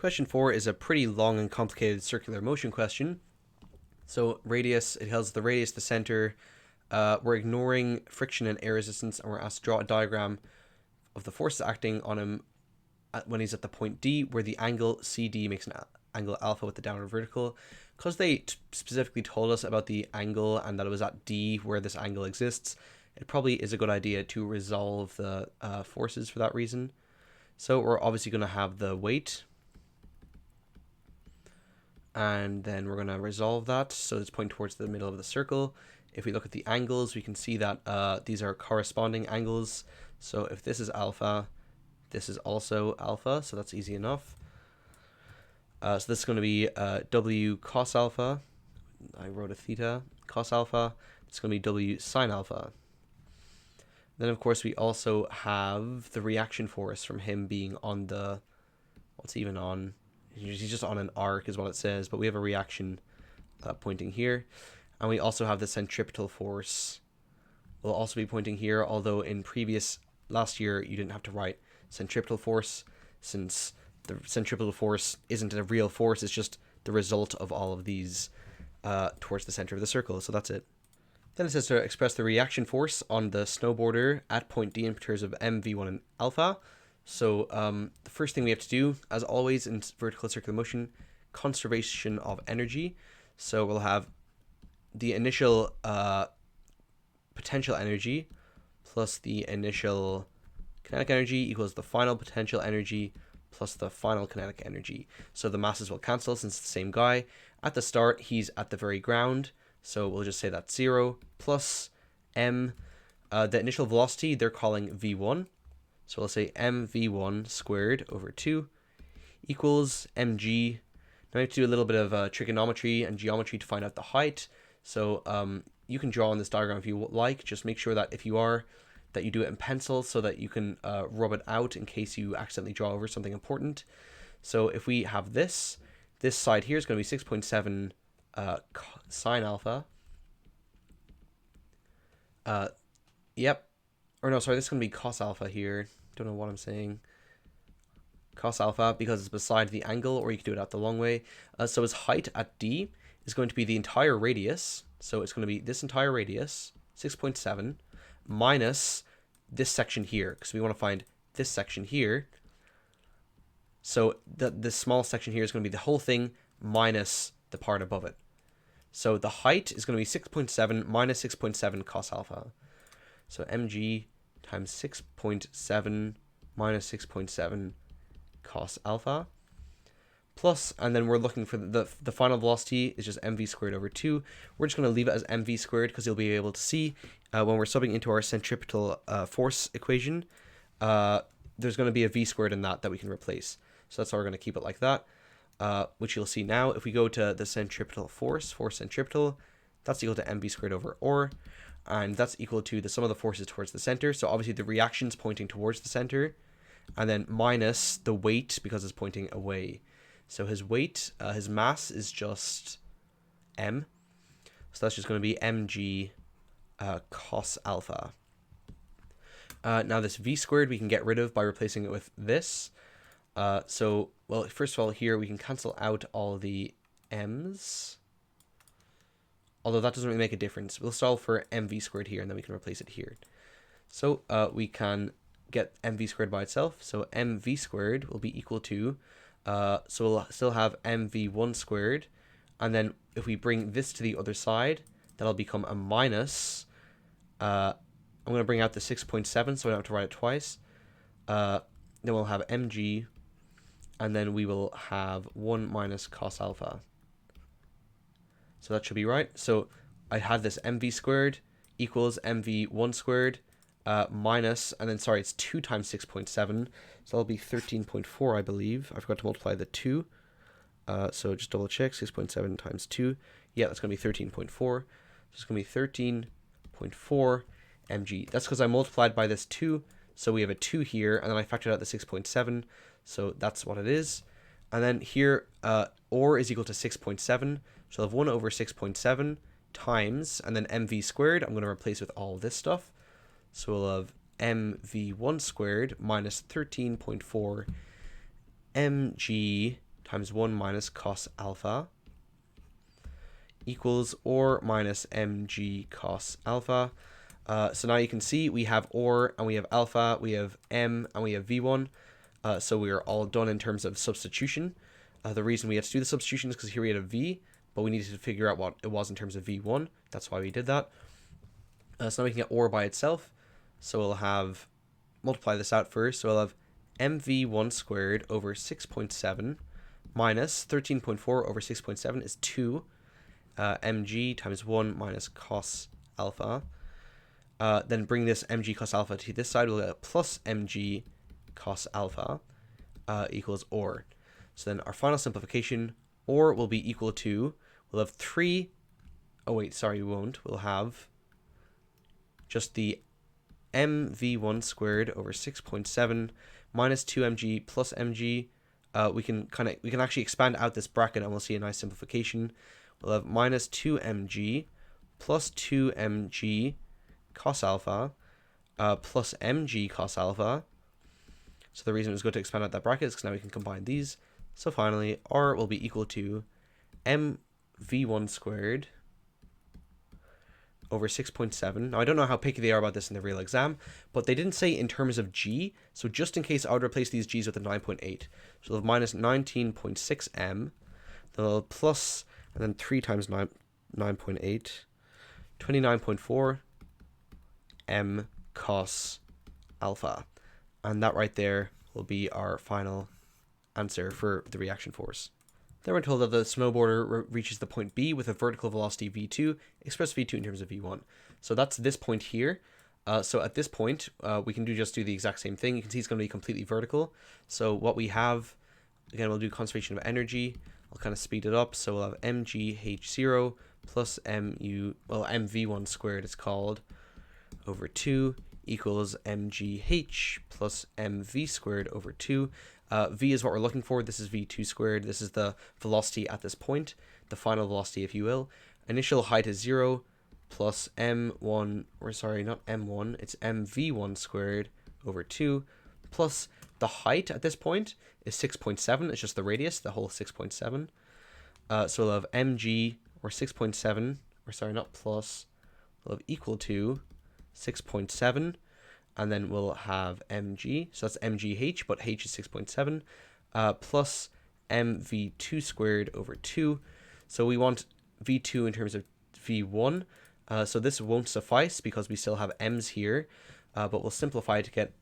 Question 4 is a pretty long and complicated circular motion question. So radius, it tells the radius, the center. We're ignoring friction and air resistance, and we're asked to draw a diagram of the forces acting on him when he's at the point D, where the angle CD makes an angle alpha with the downward vertical. Because they specifically told us about the angle and that it was at D where this angle exists, it probably is a good idea to resolve the forces for that reason. So we're obviously going to have the weight, and then we're going to resolve that so it's pointing towards the middle of the circle. If we look at the angles, we can see that these are corresponding angles. So if this is alpha, this is also alpha, so that's easy enough. So this is going to be W cos alpha. I wrote a theta cos alpha. It's going to be W sine alpha. Then, of course, we also have the reaction force from him being on the, what's even on? He's just on an arc is what it says, but we have a reaction pointing here. And we also have the centripetal force will also be pointing here, although in last year you didn't have to write centripetal force, since the centripetal force isn't a real force, it's just the result of all of these towards the center of the circle. So that's it. Then it says to express the reaction force on the snowboarder at point D in terms of mv1 and alpha. So the first thing we have to do, as always in vertical circular motion, conservation of energy. So we'll have the initial potential energy plus the initial kinetic energy equals the final potential energy plus the final kinetic energy. So the masses will cancel since it's the same guy. At the start, he's at the very ground, so we'll just say that's 0 plus m. The initial velocity they're calling v1, so we'll say mv1 squared over 2 equals mg. Now we have to do a little bit of trigonometry and geometry to find out the height. So you can draw on this diagram if you like. Just make sure that if you are, that you do it in pencil so that you can rub it out in case you accidentally draw over something important. So if we have this side here is going to be 6.7 sine alpha. Yep. Or no, sorry, this is going to be cos alpha here. Don't know what I'm saying. Cos alpha, because it's beside the angle, or you can do it out the long way. So his height at D is going to be the entire radius. So it's going to be this entire radius, 6.7, minus this section here, because we want to find this section here. So this small section here is going to be the whole thing minus the part above it. So the height is going to be 6.7 minus 6.7 cos alpha. So mg times 6.7 minus 6.7 cos alpha plus, and then we're looking for the final velocity is just mv squared over 2. We're just going to leave it as mv squared because you'll be able to see when we're subbing into our centripetal force equation, there's going to be a v squared in that we can replace. So that's why we're going to keep it like that, which you'll see now. If we go to the centripetal force centripetal, that's equal to mv squared over r, and that's equal to the sum of the forces towards the center. So obviously the reaction's pointing towards the center, and then minus the weight because it's pointing away. So his weight, his mass is just m. So that's just going to be mg cos alpha. Now this v squared we can get rid of by replacing it with this. So, well, first of all, here we can cancel out all the m's. Although that doesn't really make a difference. We'll solve for mv squared here, and then we can replace it here. So we can get mv squared by itself. So mv squared will be equal to, so we'll still have mv1 squared. And then if we bring this to the other side, that'll become a minus. I'm going to bring out the 6.7 so I don't have to write it twice. Then we'll have mg, and then we will have 1 minus cos alpha. So that should be right. So I had this mv squared equals mv1 squared minus, and then sorry, it's 2 times 6.7. So that'll be 13.4, I believe. I forgot to multiply the 2. So just double check, 6.7 times 2. Yeah, that's going to be 13.4. So it's going to be 13.4 mg. That's because I multiplied by this 2. So we have a 2 here, and then I factored out the 6.7. So that's what it is. And then here, or is equal to 6.7. So I'll have 1 over 6.7 times, and then mv squared, I'm going to replace with all this stuff. So we'll have mv1 squared minus 13.4 mg times 1 minus cos alpha equals or minus mg cos alpha. So now you can see we have or and we have alpha, we have m and we have v1. So we are all done in terms of substitution. The reason we had to do the substitution is because here we had a v, but we needed to figure out what it was in terms of v1. That's why we did that. So now we can get or by itself. So we'll have, multiply this out first. So we'll have mv1 squared over 6.7 minus 13.4 over 6.7 is 2. Mg times 1 minus cos alpha. Then bring this mg cos alpha to this side. We'll get plus mg cos alpha equals or. So then our final simplification, or will be equal to, we'll have 3, oh wait, sorry, we won't. We'll have just the mv1 squared over 6.7 minus 2mg plus mg. We can actually expand out this bracket and we'll see a nice simplification. We'll have minus 2mg plus 2mg cos alpha plus mg cos alpha. So the reason it was good to expand out that bracket is because now we can combine these. So finally, r will be equal to mv1 squared over 6.7. Now, I don't know how picky they are about this in the real exam, but they didn't say in terms of g. So just in case, I would replace these g's with a 9.8. So we'll have minus 19.6 m, then plus, and then 3 times 9.8, 29.4 m cos alpha. And that right there will be our final answer for the reaction force. Then we're told that the snowboarder reaches the point B with a vertical velocity v2, express v2 in terms of v1. So that's this point here. So at this point, we can just do the exact same thing. You can see it's going to be completely vertical. So what we have, again, we'll do conservation of energy. I'll kind of speed it up. So we'll have mgh0 plus mv1 squared it's called over 2 equals mgh plus mv squared over 2. V is what we're looking for. This is v2 squared. This is the velocity at this point, the final velocity, if you will. Initial height is 0 plus m1, or sorry, not m1, it's mv1 squared over 2 plus the height at this point is 6.7. It's just the radius, the whole 6.7. So we'll have mg, or 6.7, or sorry, not plus, we'll have equal to 6.7. And then we'll have mg, so that's mgh, but h is 6.7, plus mv2 squared over 2. So we want v2 in terms of v1. So this won't suffice because we still have m's here, but we'll simplify to get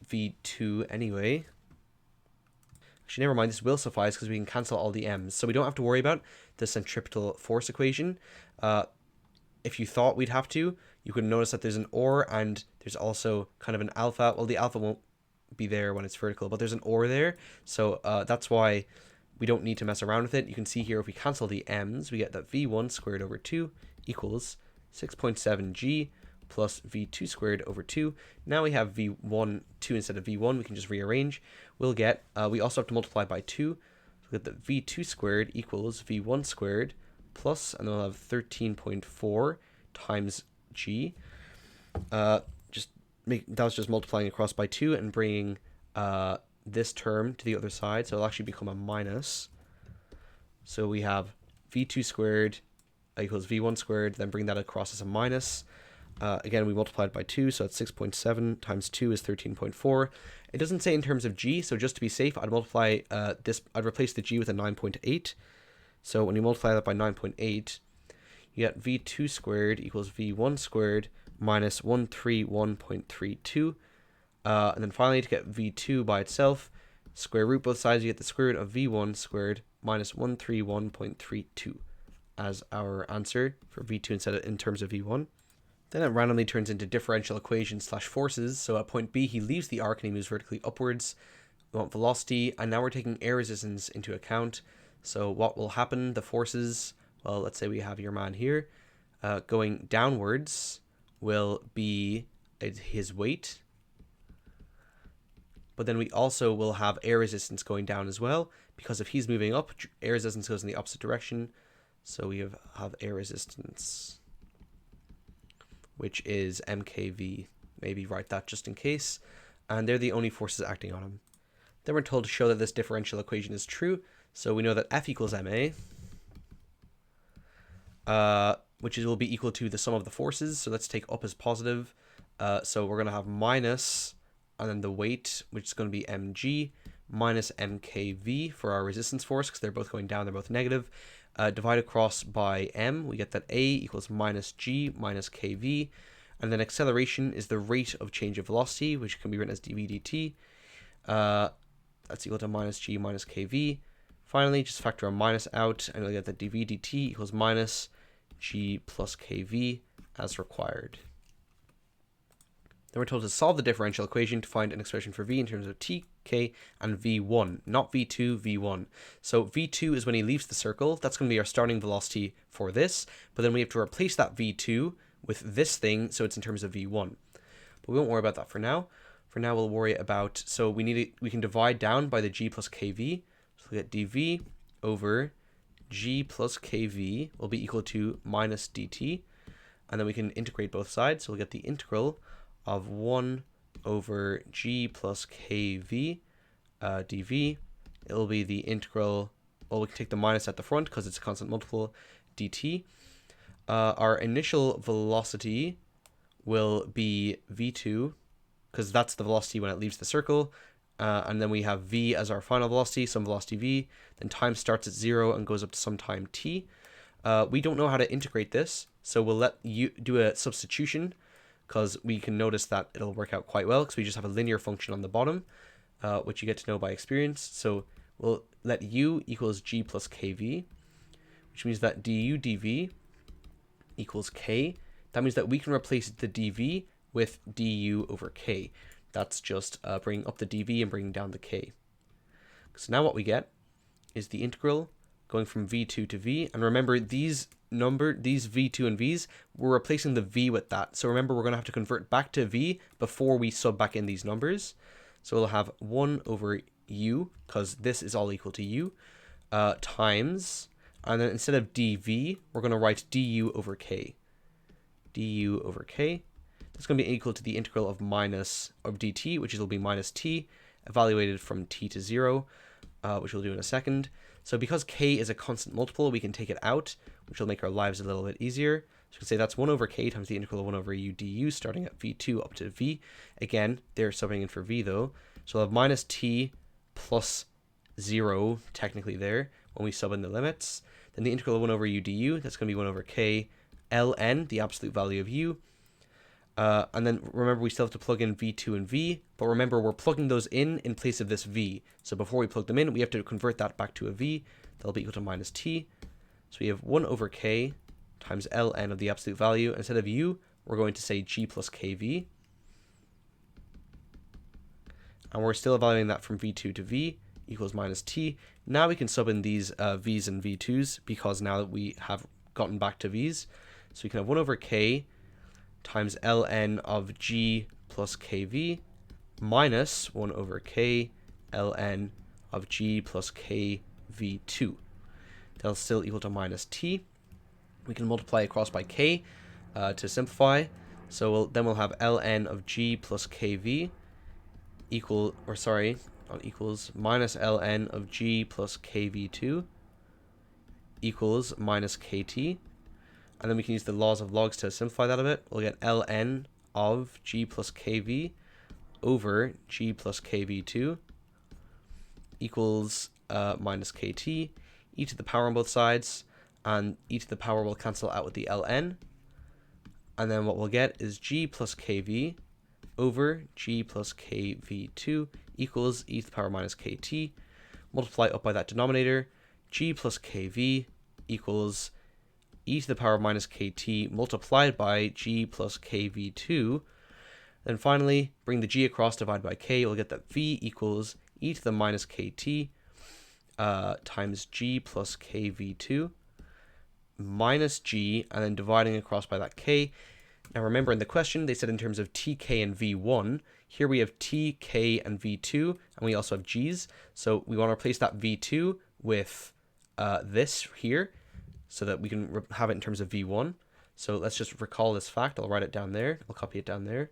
v2 anyway. Actually, never mind, this will suffice because we can cancel all the m's. So we don't have to worry about the centripetal force equation. If you thought we'd have to, you could notice that there's an or and there's also kind of an alpha. Well, the alpha won't be there when it's vertical, but there's an or there. So that's why we don't need to mess around with it. You can see here if we cancel the m's, we get that v1 squared over 2 equals 6.7g plus v2 squared over 2. Now we have v1, 2 instead of v1. We can just rearrange. We'll get, we also have to multiply by 2. So we get that v2 squared equals v1 squared plus, and then we'll have 13.4 times g. That was just multiplying across by 2 and bringing this term to the other side, so it'll actually become a minus. So we have v2 squared equals v1 squared, then bring that across as a minus. Again, we multiplied by 2, so it's 6.7 times 2 is 13.4. It doesn't say in terms of g, so just to be safe, I'd multiply I'd replace the g with a 9.8. So when you multiply that by 9.8, you get v2 squared equals v1 squared minus 131.32. And then finally, to get v2 by itself, square root both sides, you get the square root of v1 squared minus 131.32 as our answer for v2 instead of in terms of v1. Then it randomly turns into differential equations / forces. So at point B, he leaves the arc and he moves vertically upwards. We want velocity, and now we're taking air resistance into account. So what will happen? The forces, well, let's say we have your man here, going downwards will be his weight. But then we also will have air resistance going down as well, because if he's moving up, air resistance goes in the opposite direction. So we have air resistance, which is mkv. Maybe write that just in case. And they're the only forces acting on him. Then we're told to show that this differential equation is true. So we know that F equals ma, which will be equal to the sum of the forces. So let's take up as positive. So we're going to have minus, and then the weight, which is going to be mg, minus mkv for our resistance force, because they're both going down, they're both negative. Divide across by m, we get that a equals minus g minus kv. And then acceleration is the rate of change of velocity, which can be written as dv dt. That's equal to minus g minus kv. Finally, just factor a minus out, and we'll get that dv dt equals minus g plus kv as required. Then we're told to solve the differential equation to find an expression for v in terms of t, k, and v1, not v2, v1. So v2 is when he leaves the circle. That's going to be our starting velocity for this, but then we have to replace that v2 with this thing, so it's in terms of v1. But we won't worry about that for now. For now, we'll worry about, so we can divide down by the g plus kv. So we'll get dv over g plus kv will be equal to minus dt. And then we can integrate both sides. So we'll get the integral of 1 over g plus kv dv. It'll be the integral, well, we can take the minus at the front because it's a constant multiple, dt. Our initial velocity will be v2, because that's the velocity when it leaves the circle. And then we have v as our final velocity, some velocity v. Then time starts at 0 and goes up to some time t. We don't know how to integrate this, so we'll let you do a substitution, because we can notice that it'll work out quite well, because we just have a linear function on the bottom, which you get to know by experience. So we'll let u equals g plus kv, which means that du dv equals k. That means that we can replace the dv with du over k. That's just bringing up the dv and bringing down the k. So now what we get is the integral going from v2 to v. And remember, these v2 and v's, we're replacing the v with that. So remember, we're going to have to convert back to v before we sub back in these numbers. So we'll have 1 over u, because this is all equal to u, times, and then instead of dv, we're going to write du over k. Du over k. That's going to be equal to the integral of minus of dt, which will be minus t, evaluated from t to 0, which we'll do in a second. So because k is a constant multiple, we can take it out, which will make our lives a little bit easier. So we can say that's 1 over k times the integral of 1 over u du, starting at v2 up to v. Again, they're subbing in for v though. So we'll have minus t plus 0, technically there, when we sub in the limits. Then the integral of 1 over u du, that's going to be 1 over k ln, the absolute value of u. And then remember, we still have to plug in v2 and v, but remember, we're plugging those in place of this v. So before we plug them in, we have to convert that back to a v. That'll be equal to minus t. So we have 1 over k times ln of the absolute value. Instead of u, we're going to say g plus kv. And we're still evaluating that from v2 to v equals minus t. Now we can sub in these v's and v2's, because now that we have gotten back to v's. So we can have 1 over k times ln of g plus kv minus 1 over k ln of g plus kv2. That's still equal to minus t. We can multiply across by k to simplify. So then we'll have ln of g plus kv equals minus ln of g plus kv2 equals minus kt. And then we can use the laws of logs to simplify that a bit. We'll get ln of g plus kv over g plus kv2 equals minus kt, e to the power on both sides, and e to the power will cancel out with the ln. And then what we'll get is g plus kv over g plus kv2 equals e to the power minus kt. Multiply up by that denominator. G plus kv equals e to the power minus kt multiplied by g plus kv2. Then finally, bring the g across, divide by k. We'll get that v equals e to the minus kt times g plus kv2 minus g, and then dividing across by that k. Now remember, in the question, they said in terms of tk and v1. Here we have t, k, and v2, and we also have g's. So we want to replace that v2 with this here, so that we can have it in terms of v1. So let's just recall this fact. I'll write it down there. I'll copy it down there.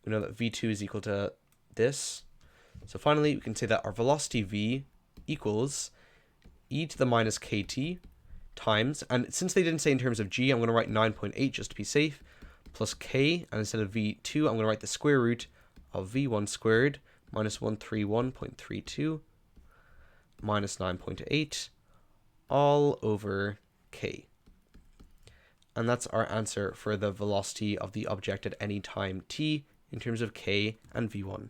We know that v2 is equal to this. So finally, we can say that our velocity v equals e to the minus kt times, and since they didn't say in terms of g, I'm going to write 9.8 just to be safe, plus k, and instead of v2, I'm going to write the square root of v1 squared minus 131.32 minus 9.8 all over k. And that's our answer for the velocity of the object at any time t in terms of k and v1.